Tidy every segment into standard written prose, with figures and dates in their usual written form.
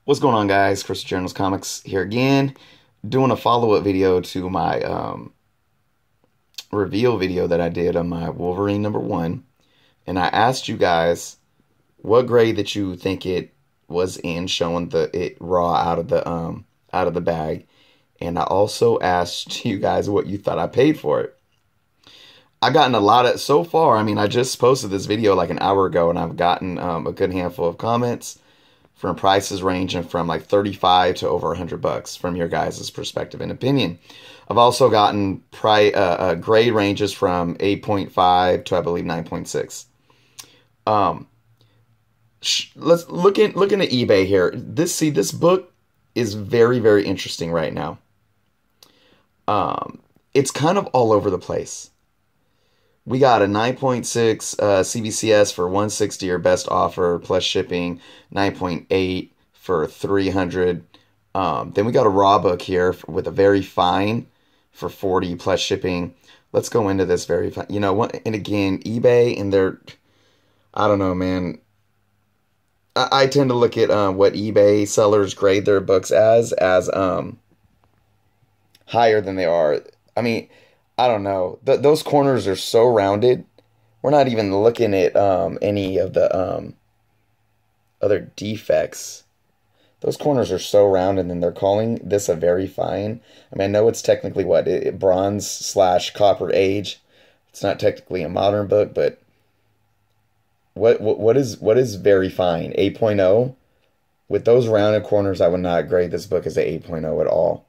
What's going on, guys? Chris Journals Comics here again, doing a follow-up video to my reveal video that I did on my Wolverine #1, and I asked you guys what grade that you think it was in, showing it raw out of the bag, and I also asked you guys what you thought I paid for it. I gotten a lot of so far. I mean, I just posted this video like an hour ago, and I've gotten a good handful of comments from prices ranging from like 35 to over $100 from your guys' perspective and opinion. I've also gotten grade ranges from 8.5 to I believe 9.6. Let's looking at eBay here. This book is very interesting right now. It's kind of all over the place. We got a 9.6 CBCS for $160 or best offer plus shipping, 9.8 for $300. Then we got a raw book here with a very fine for $40 plus shipping. Let's go into this very fine. You know what? And again, eBay and their, I don't know, man. I tend to look at what eBay sellers grade their books as higher than they are. I mean, I don't know. Those corners are so rounded. We're not even looking at any of the other defects. Those corners are so rounded, and they're calling this a very fine. I mean, I know it's technically what bronze/copper age. It's not technically a modern book, but what is very fine? 8.0. With those rounded corners, I would not grade this book as a 8.0 at all.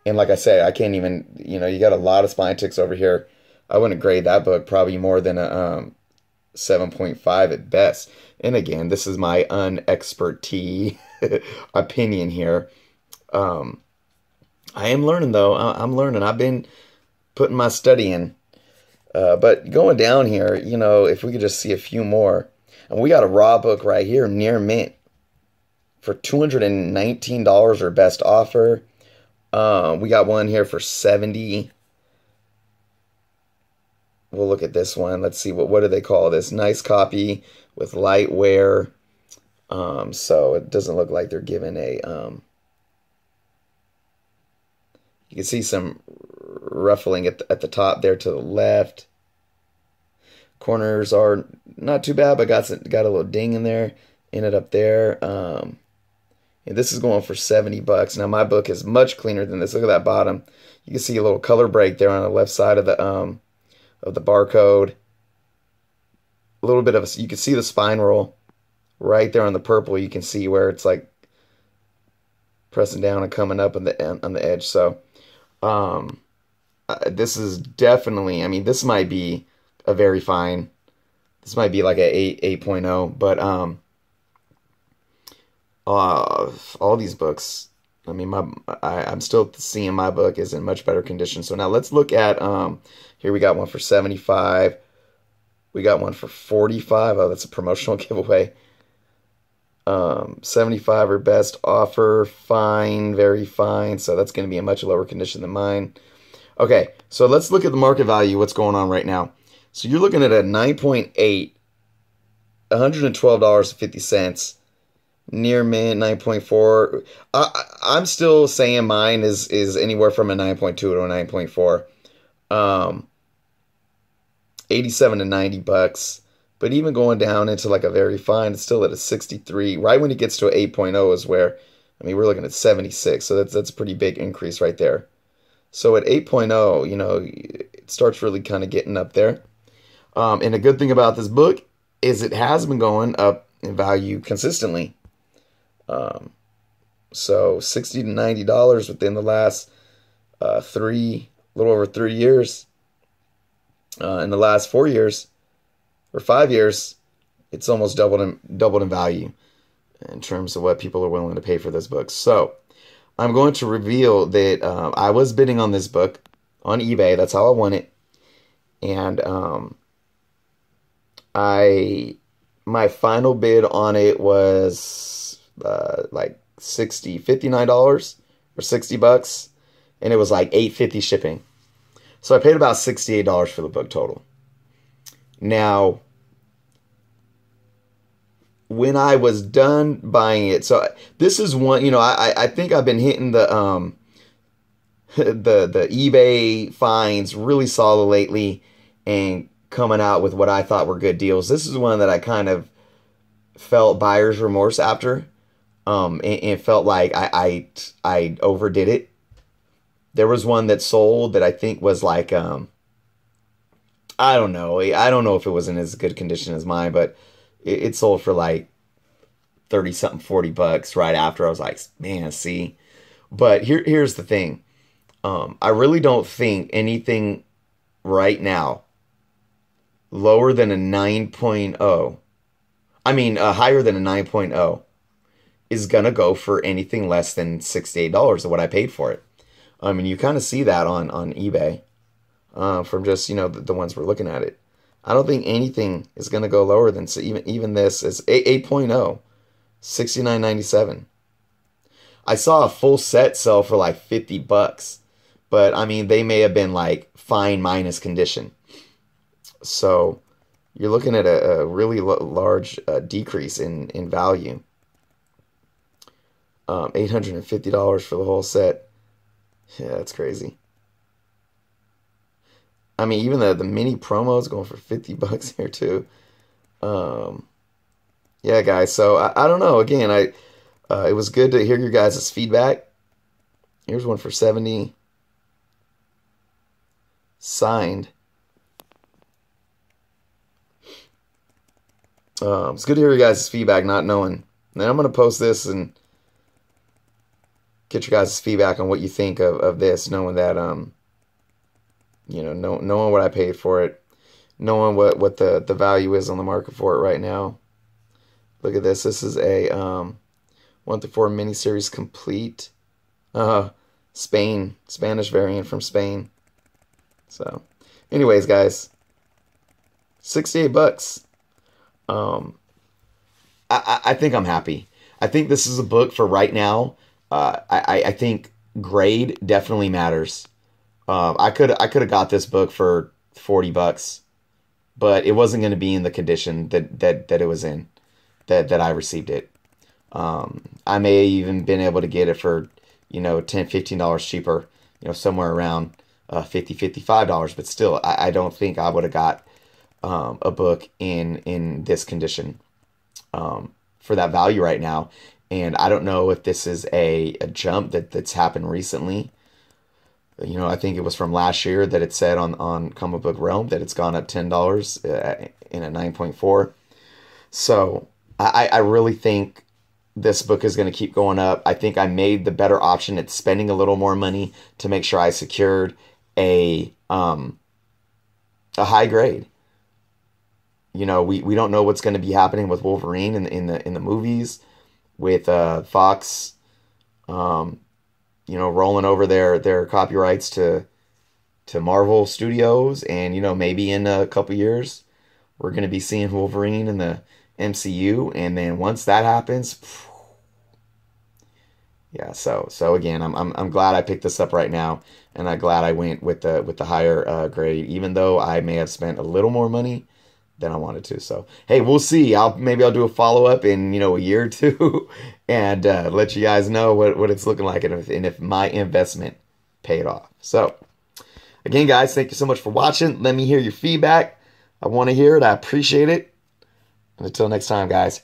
And like I say, I can't even, you got a lot of spine ticks over here. I wouldn't grade that book probably more than a 7.5 at best. And again, this is my unexpertise opinion here. I am learning, though. I'm learning. I've been putting my study in. But going down here, if we could just see a few more. And we got a raw book right here, near mint, for $219 or best offer. We got one here for $70. We'll look at this one. Let's see, what do they call this? Nice copy with light wear. So it doesn't look like they're giving a you can see some ruffling at the top there to the left. Corners are not too bad, but got a little ding in there, in it up there. And this is going for $70. Now my book is much cleaner than this. Look at that bottom. You can see a little color break there on the left side of the barcode. A little bit of you can see the spine roll right there on the purple. You can see where it's like pressing down and coming up on the edge. So this is definitely. I mean, this might be a very fine. This might be like a 8.0, but all these books, I mean, I'm still seeing my book is in much better condition. So now let's look at, here we got one for $75. We got one for $45. Oh, that's a promotional giveaway. $75 or best offer, fine, very fine. So that's going to be in much lower condition than mine. Okay, so let's look at the market value, what's going on right now. So you're looking at a 9.8, $112.50. Near mint, 9.4. I'm still saying mine is anywhere from a 9.2 to a 9.4. 87 to $90. But even going down into like a very fine, it's still at a 63. Right when it gets to an 8.0 is where, I mean, we're looking at 76. So that's a pretty big increase right there. So at 8.0, it starts really kind of getting up there. And a good thing about this book is it has been going up in value consistently. So $60 to $90 within the last little over 3 years. In the last 4 years or 5 years, it's almost doubled in value in terms of what people are willing to pay for this book. So I'm going to reveal that I was bidding on this book on eBay. That's how I won it, and my final bid on it was like $59 or $60, and it was like $8.50 shipping. So I paid about $68 for the book total. Now when I was done buying it, so this is one, I think I've been hitting the eBay finds really solid lately and coming out with what I thought were good deals. This is one that I kind of felt buyer's remorse after, and felt like I overdid it. There was one that sold that I think was like, I don't know. I don't know if it was in as good condition as mine, but it sold for like 30 something, $40 right after. I was like, man, see. But here's the thing. I really don't think anything right now lower than a 9.0, higher than a 9.0 is going to go for anything less than $68 of what I paid for it. You kind of see that on eBay, from just, the ones we're looking at it. I don't think anything is going to go lower than, so even this is 8.0, $69.97. I saw a full set sell for like $50, but they may have been like fine minus condition. So you're looking at a really large decrease in value. $850 for the whole set. Yeah, that's crazy. Even the mini promo is going for $50 here too. Yeah, guys. So I don't know. Again, it was good to hear your guys' feedback. Here's one for 70, signed. It's good to hear your guys' feedback, not knowing. And then I'm gonna post this and get your guys' feedback on what you think of this, knowing that knowing what I paid for it, knowing what the value is on the market for it right now. Look at this. This is a 1-4 miniseries complete. Spanish variant from Spain. So, anyways, guys, $68. I think I'm happy. I think this is a book for right now. I think grade definitely matters. I could have got this book for $40, but it wasn't going to be in the condition that it was in, that I received it. I may have even been able to get it for, $10, $15 cheaper, somewhere around $50, $55, but still, I don't think I would have got a book in this condition for that value right now. And I don't know if this is a jump that's happened recently. I think it was from last year that it said on Comic Book Realm that it's gone up $10 in a 9.4. So I really think this book is going to keep going up. I think I made the better option at spending a little more money to make sure I secured a high grade. We don't know what's going to be happening with Wolverine in the movies, with Fox, rolling over their copyrights to Marvel Studios, and maybe in a couple years we're going to be seeing Wolverine in the MCU, and then once that happens, yeah. So again, I'm glad I picked this up right now, and I'm glad I went with the higher grade, even though I may have spent a little more money than I wanted to. So hey, we'll see. Maybe I'll do a follow up in a year or two, and let you guys know what it's looking like, and if my investment paid off. So again, guys, thank you so much for watching. Let me hear your feedback. I want to hear it. I appreciate it. And until next time, guys.